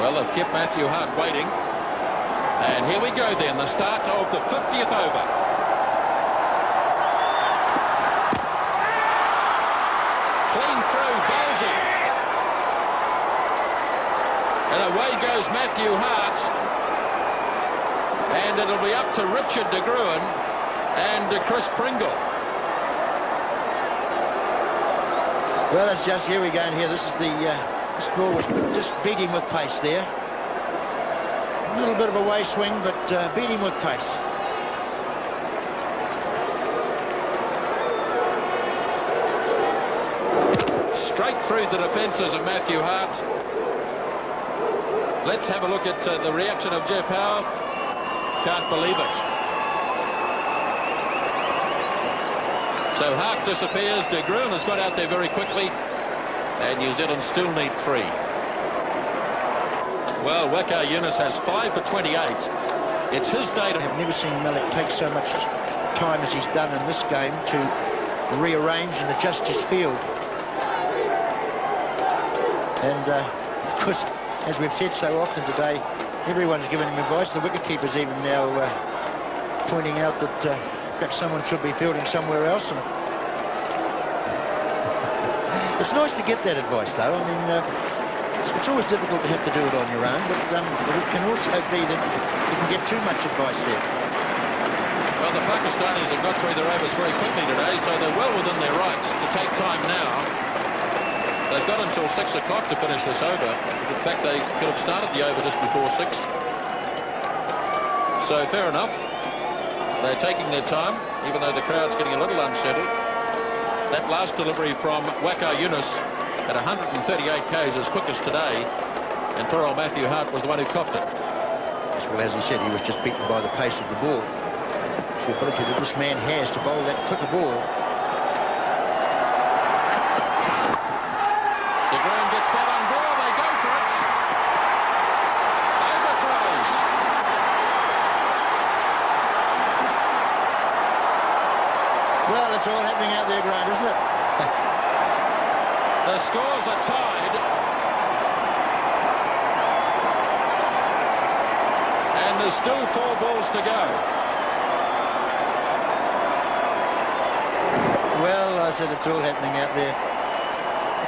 Well, they've kept Matthew Hart waiting. And here we go then, the start of the 50th over. Clean through, Bowsy. And away goes Matthew Hart. And it'll be up to Richard de Gruen and Chris Pringle. Well, it's just, here we go, and here, this is the, this ball was just beating with pace there. A little bit of a way swing, but beating with pace. Straight through the defences of Matthew Hart. Let's have a look at the reaction of Jeff Howe. Can't believe it. So Hart disappears. De Gruen has got out there very quickly, and New Zealand still need 3. Well, Waqar Younis has 5 for 28. It's his day to... I've never seen Malik take so much time as he's done in this game to rearrange and adjust his field. And of course, as we've said so often today, everyone's giving him advice. The wicketkeeper's even now pointing out that perhaps someone should be fielding somewhere else. And it's nice to get that advice, though. I mean, it's always difficult to have to do it on your own, but it can also be that you can get too much advice there. Well, the Pakistanis have got through their overs very quickly today, so they're well within their rights to take time now. They've got until 6 o'clock to finish this over. In fact, they could have started the over just before 6. So, fair enough. They're taking their time, even though the crowd's getting a little unsettled. That last delivery from Waqar Younis at 138 k's as quick as today, and poor old Matthew Hart was the one who copped it. Well, as he said, he was just beaten by the pace of the ball. The ability that this man has to bowl that quicker ball. De Gruen gets that on ball, they go for it. Overthrows. Well, it's all happening out there, Grant, isn't it? The scores are tied. And there's still 4 balls to go. Well, I said it's all happening out there.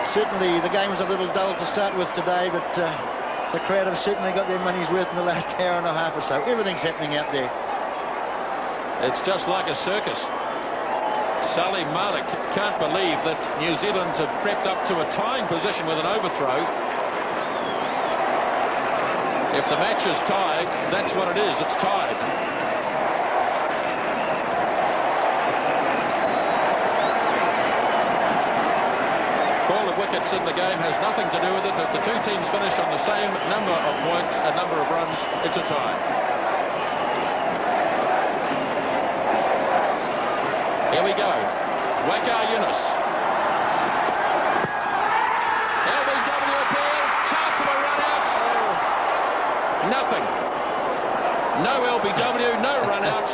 Certainly, the game was a little dull to start with today, but the crowd have certainly got their money's worth in the last hour and a half or so. Everything's happening out there. It's just like a circus. Salim Malik can't believe that New Zealand have crept up to a tying position with an overthrow. If the match is tied, that's what it is. It's tied. Call of wickets in the game has nothing to do with it. If the two teams finish on the same number of points, a number of runs, it's a tie. Here we go. Waqar Younis. LBW appeal. Chance of a run out. Nothing. No LBW, no run out.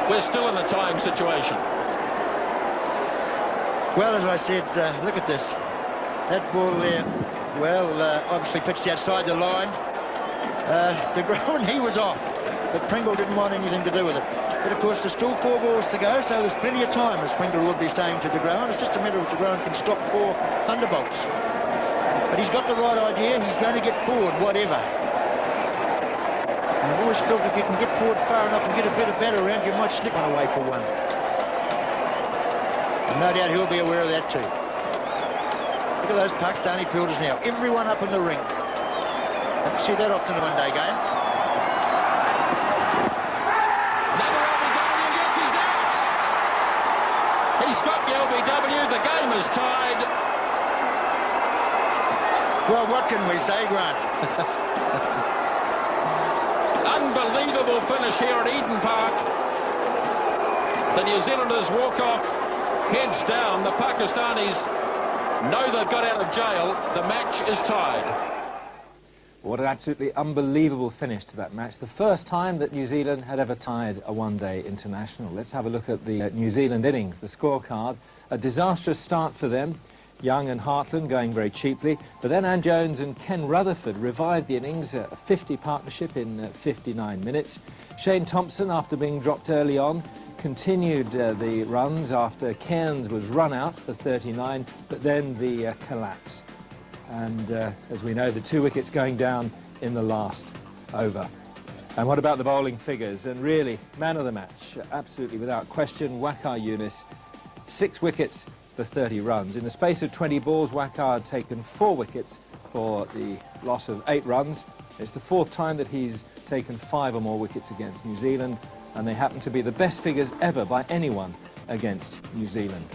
We're still in a tying situation. Well, as I said, look at this. That ball there, well, obviously pitched outside the line. De Gruen, he was off, but Pringle didn't want anything to do with it. But of course, there's still 4 balls to go, so there's plenty of time, as Pringle would be saying to De Gruen. It's just a matter of De Gruen can stop 4 thunderbolts. But he's got the right idea, and he's going to get forward, whatever. And I've always felt if you can get forward far enough and get a bit of batter around, you might slip one away for one. And no doubt he'll be aware of that too. Look at those Pakistani fielders now. Everyone up in the ring. Don't see that often in a one-day game. Another LBW, yes, he's out. He's got the LBW, the game is tied. Well, what can we say, Grant? Unbelievable finish here at Eden Park. The New Zealanders walk off, heads down. The Pakistanis know they've got out of jail. The match is tied. What an absolutely unbelievable finish to that match. The first time that New Zealand had ever tied a one-day international. Let's have a look at the New Zealand innings, the scorecard. A disastrous start for them. Young and Hartland going very cheaply, but then Ann Jones and Ken Rutherford revived the innings, a 50 partnership in 59 minutes. Shane Thompson, after being dropped early on, continued the runs after Cairns was run out for 39, but then the collapse. And as we know, the 2 wickets going down in the last over. And what about the bowling figures? And really, man of the match, absolutely without question, Waqar Younis, 6 wickets for 30 runs. In the space of 20 balls, Waqar had taken 4 wickets for the loss of 8 runs. It's the 4th time that he's taken 5 or more wickets against New Zealand, and they happen to be the best figures ever by anyone against New Zealand.